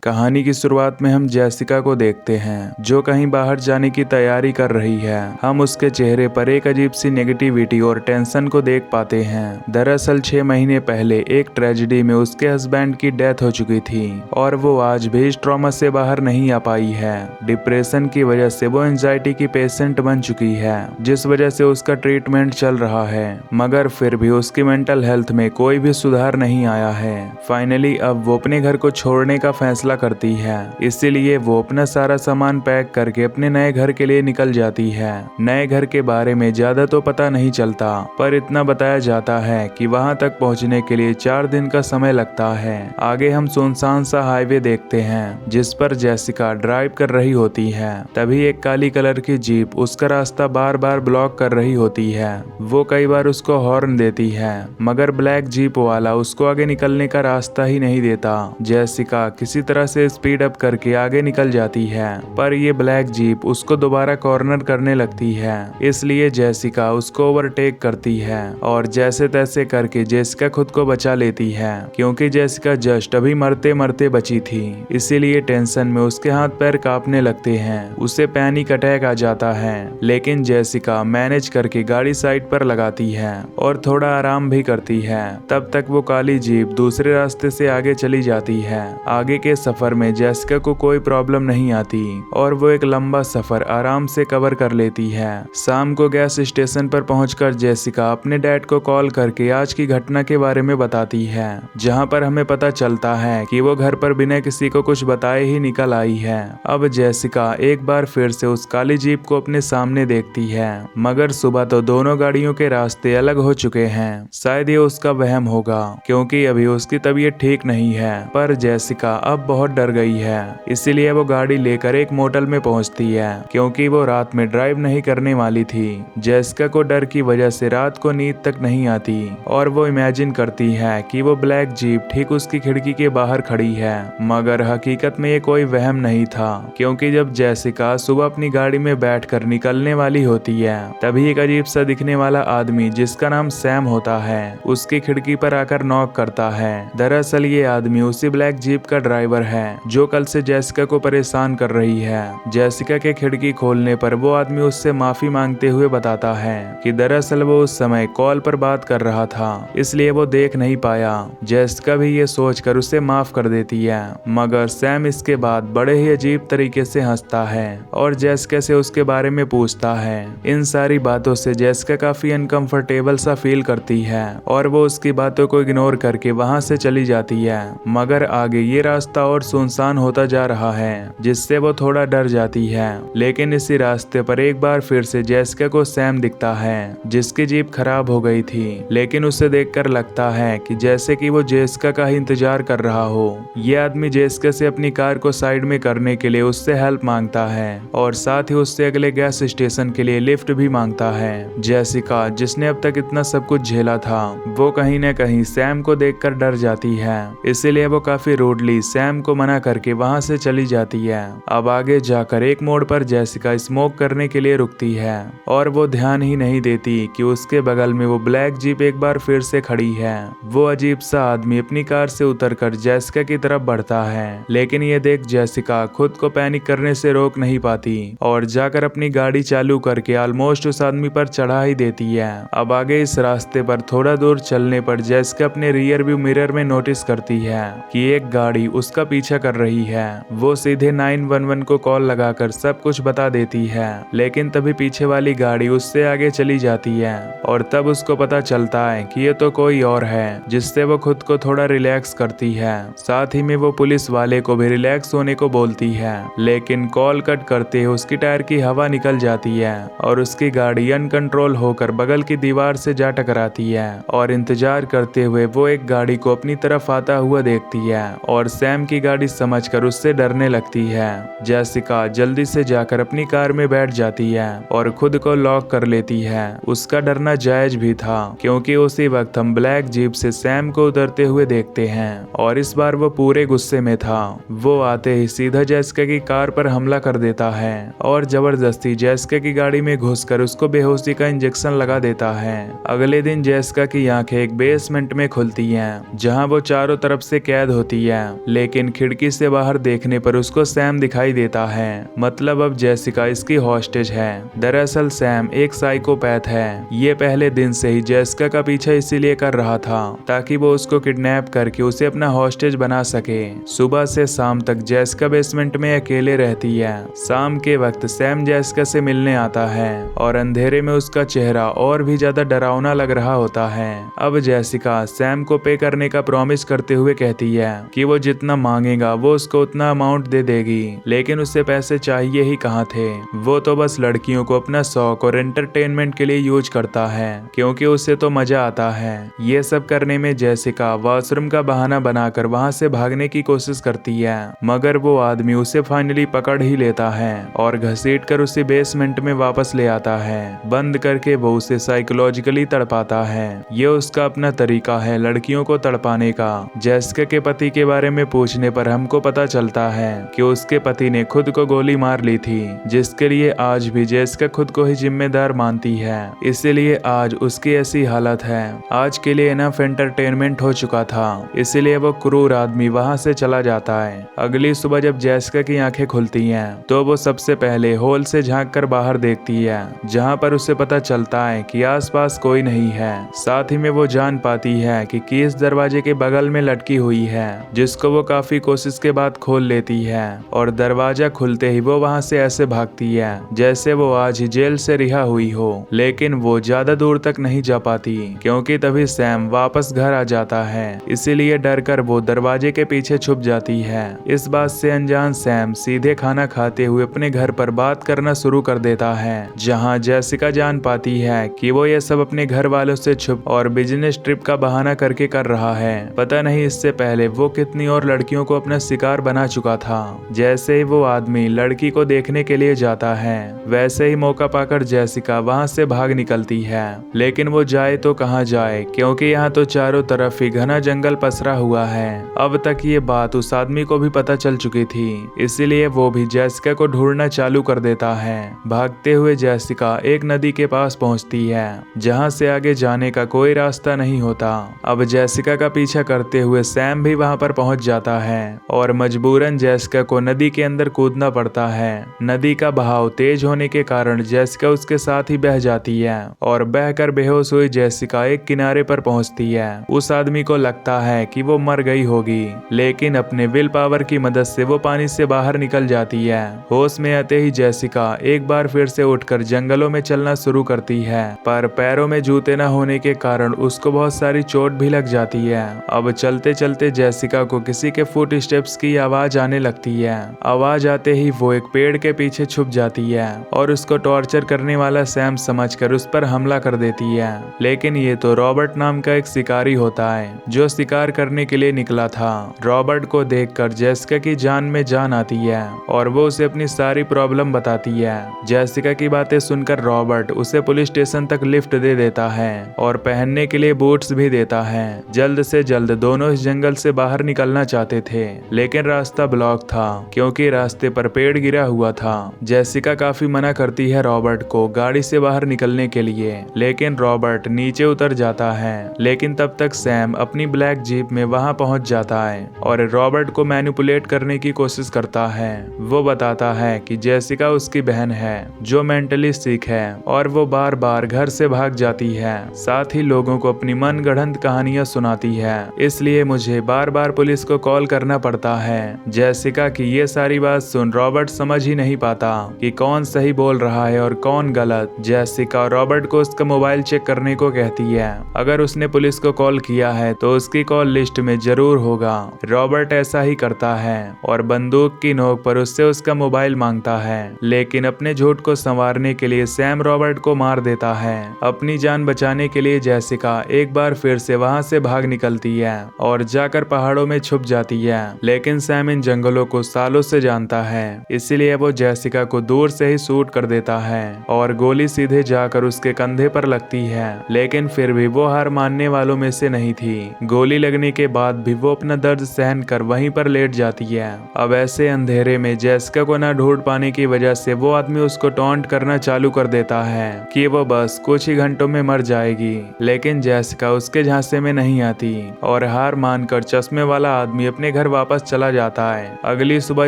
कहानी की शुरुआत में हम जेसिका को देखते हैं जो कहीं बाहर जाने की तैयारी कर रही है। हम उसके चेहरे पर एक अजीब सी नेगेटिविटी और टेंशन को देख पाते हैं। दरअसल 6 महीने पहले एक ट्रेजेडी में उसके हस्बैंड की डेथ हो चुकी थी और वो आज भी इस ट्रॉमा से बाहर नहीं आ पाई है। डिप्रेशन की वजह से वो एंजाइटी की पेशेंट बन चुकी है, जिस वजह से उसका ट्रीटमेंट चल रहा है, मगर फिर भी उसकी मेंटल हेल्थ में कोई भी सुधार नहीं आया है। फाइनली अब वो अपने घर को छोड़ने का फैसला करती है, इसीलिए वो अपना सारा सामान पैक करके अपने नए घर के लिए निकल जाती है। नए घर के बारे में ज्यादा तो पता नहीं चलता, पर इतना बताया जाता है कि वहां तक पहुंचने के लिए 4 दिन का समय लगता है। आगे हम सुनसान सा हाईवे देखते हैं जिस पर जेसिका ड्राइव कर रही होती है। तभी एक काली कलर की जीप उसका रास्ता बार बार ब्लॉक कर रही होती है। वो कई बार उसको हॉर्न देती है, मगर ब्लैक जीप वाला उसको आगे निकलने का रास्ता ही नहीं देता। जेसिका किसी तरह से स्पीड अप करके आगे निकल जाती है, पर ये ब्लैक जीप उसको दोबारा कॉर्नर करने लगती है, इसलिए जेसिका उसको ओवरटेक करती है और जैसे तैसे करके जेसिका खुद को बचा लेती है, क्योंकि जेसिका जस्ट अभी मरते मरते बची थी। इसीलिए टेंशन में उसके हाथ पैर कांपने लगते हैं, उसे पैनिक अटैक आ जाता है। लेकिन जेसिका मैनेज करके गाड़ी साइड पर लगाती है और थोड़ा आराम भी करती है। तब तक वो काली जीप दूसरे रास्ते से आगे चली जाती है। आगे के सफर में जेसिका को कोई प्रॉब्लम नहीं आती और वो एक लंबा सफर आराम से कवर कर लेती है। शाम को गैस स्टेशन पर पहुंचकर जेसिका अपने डैड को कॉल करके आज की घटना के बारे में बताती है, जहां पर हमें पता चलता है कि वो घर पर बिना किसी को कुछ बताए ही निकल आई है। अब जेसिका एक बार फिर से उस काली जीप को अपने सामने देखती है, मगर सुबह तो दोनों गाड़ियों के रास्ते अलग हो चुके हैं। शायद ये उसका वहम होगा, क्योंकि अभी उसकी तबीयत ठीक नहीं है। पर जेसिका अब बहुत डर गई है, इसीलिए वो गाड़ी लेकर एक मोटल में पहुंचती है, क्योंकि वो रात में ड्राइव नहीं करने वाली थी। जेसिका को डर की वजह से रात को नींद तक नहीं आती और वो इमेजिन करती है कि वो ब्लैक जीप ठीक उसकी खिड़की के बाहर खड़ी है, मगर हकीकत में ये कोई वहम नहीं था, क्योंकि जब जेसिका सुबह अपनी गाड़ी में बैठकर निकलने वाली होती है, तभी एक अजीब सा दिखने वाला आदमी जिसका नाम सैम होता है उसकी खिड़की पर आकर नॉक करता है। दरअसल ये आदमी उसी ब्लैक जीप का ड्राइवर है जो कल से जेसिका को परेशान कर रही है। जेसिका के खिड़की खोलने पर वो आदमी उससे माफी मांगते हुए बताता है कि दरअसल वो उस समय कॉल पर बात कर रहा था, इसलिए वो देख नहीं पाया। जेसिका भी ये सोचकर उसे माफ कर देती है, मगर सैम इसके बाद बड़े ही अजीब तरीके से हंसता है और जेसिका से उसके बारे में पूछता है। इन सारी बातों से जेसिका काफी अनकंफर्टेबल सा फील करती है और वो उसकी बातों को इग्नोर करके वहां से चली जाती है। मगर आगे ये रास्ता और सुनसान होता जा रहा है, जिससे वो थोड़ा डर जाती है। लेकिन इसी रास्ते पर एक बार फिर से जेसिका को सैम दिखता है जिसकी जीप खराब हो गई थी, लेकिन उसे देखकर लगता है कि जैसे कि वो जेसिका का ही इंतजार कर रहा हो। ये आदमी जेसिका से अपनी कार को साइड में करने के लिए उससे हेल्प मांगता है और साथ ही उससे अगले गैस स्टेशन के लिए लिफ्ट भी मांगता है। जेसिका, जिसने अब तक इतना सब कुछ झेला था, वो कहीं न कहीं सैम को देखकर डर जाती है, इसीलिए वो काफी रूडली सैम को मना करके वहां से चली जाती है। अब आगे जाकर एक मोड़ पर जेसिका स्मोक करने के लिए रुकती है और वो ध्यान ही नहीं देती कि उसके बगल में वो ब्लैक जीप एक बार फिर से खड़ी है। वो अजीब सा आदमी अपनी कार से उतरकर जेसिका की तरफ बढ़ता है, लेकिन ये देख जेसिका खुद को पैनिक करने से रोक नहीं पाती और जाकर अपनी गाड़ी चालू करके ऑलमोस्ट उस आदमी पर चढ़ा ही देती है। अब आगे इस रास्ते पर थोड़ा दूर चलने पर जेसिका अपने रियर व्यू मिरर में नोटिस करती है कि एक गाड़ी उसका पीछा कर रही है। वो सीधे 911 को कॉल लगाकर सब कुछ बता देती है, लेकिन तभी पीछे वाली गाड़ी उससे आगे चली जाती है और तब उसको पता चलता है कि ये तो कोई और है, जिससे वो खुद को थोड़ा रिलैक्स करती है। साथ ही में वो पुलिस वाले को भी रिलैक्स होने को बोलती है, लेकिन कॉल कट करते ही उसकी टायर की हवा निकल जाती है और उसकी गाड़ी अनकंट्रोल होकर बगल की दीवार से जा टकराती है और इंतजार करते हुए वो एक गाड़ी को अपनी तरफ आता हुआ देखती है और सैम की गाड़ी समझकर उससे डरने लगती है। जेसिका जल्दी से जाकर अपनी कार में बैठ जाती है और खुद को लॉक कर लेती है। उसका डरना जायज भी था, क्योंकि उसी वक्त हम ब्लैक जीप से सैम को उतरते हुए देखते हैं और इस बार वो पूरे गुस्से में था। वो आते ही सीधा जेसिका की कार पर हमला कर देता है और जबरदस्ती जेसिका की गाड़ी में घुसकर उसको बेहोशी का इंजेक्शन लगा देता है। अगले दिन जेसिका की आंखें एक बेसमेंट में खुलती हैं, जहां वो चारों तरफ से कैद होती है, लेकिन खिड़की से बाहर देखने पर उसको सैम दिखाई देता है। मतलब अब जेसिका इसकी हॉस्टेज है। दरअसल सैम एक साइकोपैथ है। ये पहले दिन से ही जेसिका का पीछा इसीलिए कर रहा था ताकि वो उसको किडनैप करके उसे अपना हॉस्टेज बना सके। सुबह से शाम तक जेसिका बेसमेंट में अकेले रहती है। शाम के वक्त सैम जेसिका से मिलने आता है और अंधेरे में उसका चेहरा और भी ज्यादा डरावना लग रहा होता है। अब जेसिका सैम को पे करने का प्रॉमिस करते हुए कहती है कि वो जितना मांगेगा वो उसको उतना अमाउंट दे देगी, लेकिन उसे पैसे चाहिए ही कहाँ थे। वो तो बस लड़कियों को अपना शौक और एंटरटेनमेंट के लिए यूज करता है क्योंकि उसे तो मजा आता है। ये सब करने में जेसिका वॉशरूम का बहाना बनाकर वहाँ से भागने की कोशिश करती है, मगर वो आदमी उसे फाइनली पकड़ ही लेता है और घसीट कर उसे बेसमेंट में वापस ले आता है। बंद करके वो उसे साइकोलॉजिकली तड़पाता है। ये उसका अपना तरीका है लड़कियों को तड़पाने का। जेसिका के पति के बारे में पूछने पर हमको पता चलता है कि उसके पति ने खुद को गोली मार ली थी, जिसके लिए आज भी जेसिका खुद को ही जिम्मेदार मानती है। इसीलिए आज उसकी ऐसी हालत है। आज के लिए इनफ एंटरटेनमेंट हो चुका था, इसीलिए वो क्रूर आदमी वहां से चला जाता है। अगली सुबह जब जेसिका की आंखें खुलती हैं तो वो सबसे पहले होल से झांक कर बाहर देखती है, जहां पर उसे पता चलता है कि आसपास कोई नहीं है। साथ ही में वो जान पाती है कि कीस दरवाजे के बगल में लटकी हुई है, जिसको वो काफी कोशिश के बाद खोल लेती है और दरवाजा खुलते ही वो वहां से ऐसे भागती है जैसे वो आज ही जेल से रिहा हुई हो। लेकिन वो ज्यादा दूर तक नहीं जा पाती क्योंकि तभी सैम वापस घर आ जाता है। इसीलिए डर कर वो दरवाजे के पीछे छुप जाती है। इस बात से अनजान सैम सीधे खाना खाते हुए अपने घर पर बात करना शुरू कर देता है, जहाँ जेसिका जान पाती है कि वो ये सब अपने घर वालों से छुप और बिजनेस ट्रिप का बहाना करके कर रहा है। पता नहीं इससे पहले वो कितनी और लड़कियों को अपना शिकार बना चुका था। जैसे ही वो आदमी लड़की को देखने के लिए जाता है, वैसे ही मौका पाकर जेसिका वहां से भाग निकलती है। लेकिन वो जाए तो कहाँ जाए, क्योंकि यहाँ तो चारों तरफ ही घना जंगल पसरा हुआ है। अब तक ये बात उस आदमी को भी पता चल चुकी थी, इसीलिए वो भी जेसिका को ढूंढना चालू कर देता है। भागते हुए जेसिका एक नदी के पास पहुंचती है, जहाँ से आगे जाने का कोई रास्ता नहीं होता। अब जेसिका का पीछा करते हुए सैम भी वहां पर पहुंच जाता है और मजबूरन जेसिका को नदी के अंदर कूदना पड़ता है। नदी का बहाव तेज होने के कारण जेसिका उसके साथ ही बह जाती है और बहकर बेहोश हुई जेसिका एक किनारे पर पहुंचती है। उस आदमी को लगता है कि वो मर गई होगी, लेकिन अपने विल पावर की मदद से वो पानी से बाहर निकल जाती है। होश में आते ही जेसिका एक बार फिर से उठकर जंगलों में चलना शुरू करती है, पर पैरों में जूते न होने के कारण उसको बहुत सारी चोट भी लग जाती है। अब चलते चलते जेसिका को किसी के फुट स्टेप्स की आवाज आने लगती है। आवाज आते ही वो एक पेड़ के पीछे छुप जाती है और उसको टॉर्चर करने वाला सैम समझकर उस पर हमला कर देती है। लेकिन ये तो रॉबर्ट नाम का एक शिकारी होता है जो शिकार करने के लिए निकला था। रॉबर्ट को देखकर जेसिका की जान में जान आती है और वो उसे अपनी सारी प्रॉब्लम बताती है। जेसिका की बातें सुनकर रॉबर्ट उसे पुलिस स्टेशन तक लिफ्ट दे देता है और पहनने के लिए बूट्स भी देता है। जल्द से जल्द दोनों इस जंगल से बाहर निकलना चाहते थे, लेकिन रास्ता ब्लॉक था क्योंकि रास्ते पर पेड़ गिरा हुआ था। जेसिका काफी मना करती है रॉबर्ट को गाड़ी से बाहर निकलने के लिए, लेकिन रॉबर्ट नीचे उतर जाता है। लेकिन तब तक सैम अपनी ब्लैक जीप में वहां पहुंच जाता है और रॉबर्ट को मैनिपुलेट करने की कोशिश करता है। वो बताता है कि जेसिका उसकी बहन है जो मेंटली सिक है और वो बार बार घर से भाग जाती है। साथ ही लोगों को अपनी मनगढ़ंत कहानियां सुनाती है, इसलिए मुझे बार बार पुलिस को कॉल करना पड़ता है। जेसिका की ये सारी बात सुन रॉबर्ट समझ ही नहीं पाता कि कौन सही बोल रहा है और कौन गलत। जेसिका रॉबर्ट को उसका मोबाइल चेक करने को कहती है। अगर उसने पुलिस को कॉल किया है तो उसकी कॉल लिस्ट में जरूर होगा। रॉबर्ट ऐसा ही करता है और बंदूक की नोक पर उससे उसका मोबाइल मांगता है, लेकिन अपने झूठ को संवारने के लिए सैम रॉबर्ट को मार देता है। अपनी जान बचाने के लिए जेसिका एक बार फिर से वहां से भाग निकलती है और जाकर पहाड़ों में छुप जाती है। लेकिन सैम इन जंगलों को सालों से जानता है, इसलिए वो जेसिका को दूर से ही शूट कर देता है और गोली सीधे जाकर उसके कंधे पर लगती है। लेकिन फिर भी वो हार मानने वालों में से नहीं थी। गोली लगने के बाद भी वो अपना दर्द सहन कर वहीं पर लेट जाती है। अब ऐसे अंधेरे में जेसिका को न ढूंढ पाने की वजह से वो आदमी उसको टॉन्ट करना चालू कर देता है कि वो बस कुछ ही घंटों में मर जाएगी। लेकिन जेसिका उसके झांसे में नहीं आती और हार मानकर चश्मे वाला आदमी अपने घर घर वापस चला जाता है। अगली सुबह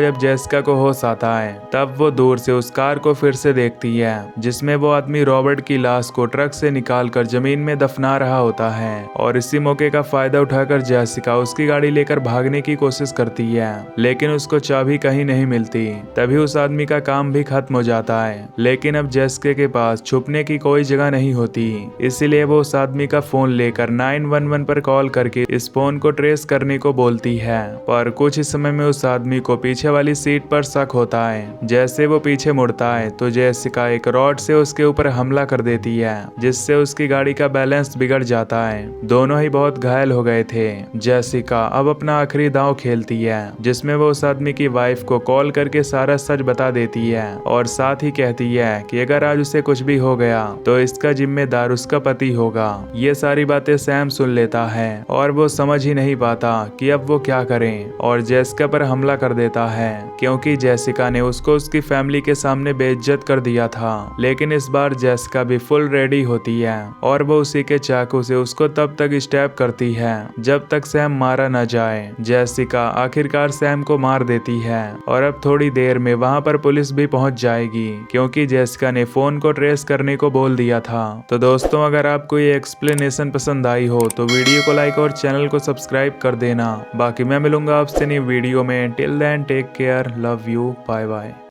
जब जेसिका को होश आता है तब वो दूर से उस कार को फिर से देखती है जिसमें वो आदमी रॉबर्ट की लाश को ट्रक से निकालकर जमीन में दफना रहा होता है। और इसी मौके का फायदा उठाकर जेसिका उसकी गाड़ी लेकर भागने की कोशिश करती है, लेकिन उसको चाबी कहीं नहीं मिलती। तभी उस आदमी का काम भी खत्म हो जाता है, लेकिन अब जेसिका के पास छुपने की कोई जगह नहीं होती। इसीलिए वो उस आदमी का फोन लेकर 911 पर कॉल करके इस फोन को ट्रेस करने को बोलती है। पर कुछ ही समय में उस आदमी को पीछे वाली सीट पर शक होता है। जैसे वो पीछे मुड़ता है तो जेसिका एक रॉड से उसके ऊपर हमला कर देती है, जिससे उसकी गाड़ी का बैलेंस बिगड़ जाता है। दोनों ही बहुत घायल हो गए थे। जेसिका अब अपना आखिरी दांव खेलती है, जिसमें वो उस आदमी की वाइफ को कॉल करके सारा सच बता देती है और साथ ही कहती है कि अगर आज उसे कुछ भी हो गया तो इसका जिम्मेदार उसका पति होगा। ये सारी बातें सैम सुन लेता है और वो समझ ही नहीं पाता कि अब वो क्या करें, और जेसिका पर हमला कर देता है क्योंकि जेसिका ने उसको उसकी फैमिली के सामने बेइज्जत कर दिया था। लेकिन इस बार जेसिका भी फुल रेडी होती है और वो उसी के चाकू से उसको तब तक स्टैब करती है जब तक सैम मारा न जाए। जेसिका आखिरकार सैम को मार देती है और अब थोड़ी देर में वहां पर पुलिस भी पहुंच जाएगी क्योंकि जेसिका ने फोन को ट्रेस करने को बोल दिया था। तो दोस्तों, अगर आपको ये एक्सप्लेनेशन पसंद आई हो तो वीडियो को लाइक और चैनल को सब्सक्राइब कर देना। बाकी मैं मिलूंगा आपसे नई वीडियो में। Till then take care, love you, bye bye.